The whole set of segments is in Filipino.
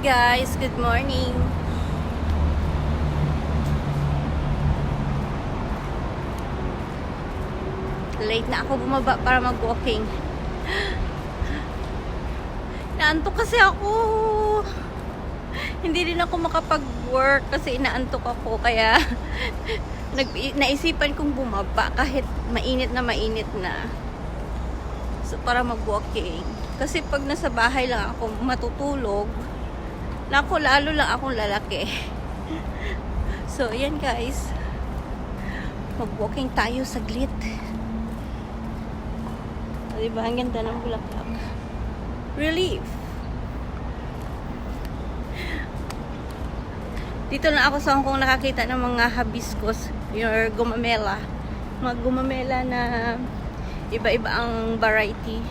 guys, good morning. Late na ako bumaba para mag-walking. Naantok kasi ako. Hindi din ako makapag-work kasi inaantok ako. Kaya naisipan kong bumaba kahit mainit na. So, para mag-walking. Kasi pag nasa bahay lang ako matutulog, lalo lang akong lalaki. So, ayan guys. Mag-walking tayo saglit. Diba? Ang ganda ng bulaklak. Relief. Dito na ako sa Hong Kong nakakita ng mga hibiscus, yung gumamela. Mga gumamela na iba-iba ang variety.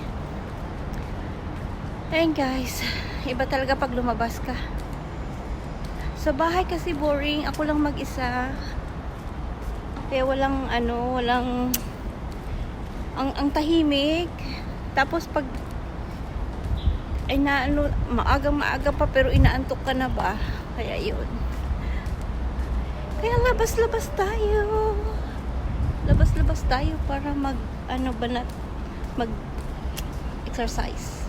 Ayan guys, iba talaga pag lumabas ka. Sa bahay kasi boring, ako lang mag-isa. Kaya walang ang tahimik. Tapos pag maaga pa pero inaantok ka na ba? Kaya yun. Kaya labas-labas tayo para mag-exercise.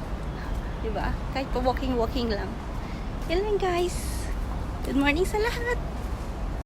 Diba? Kahit pa walking lang. Yan lang guys. Good morning sa lahat.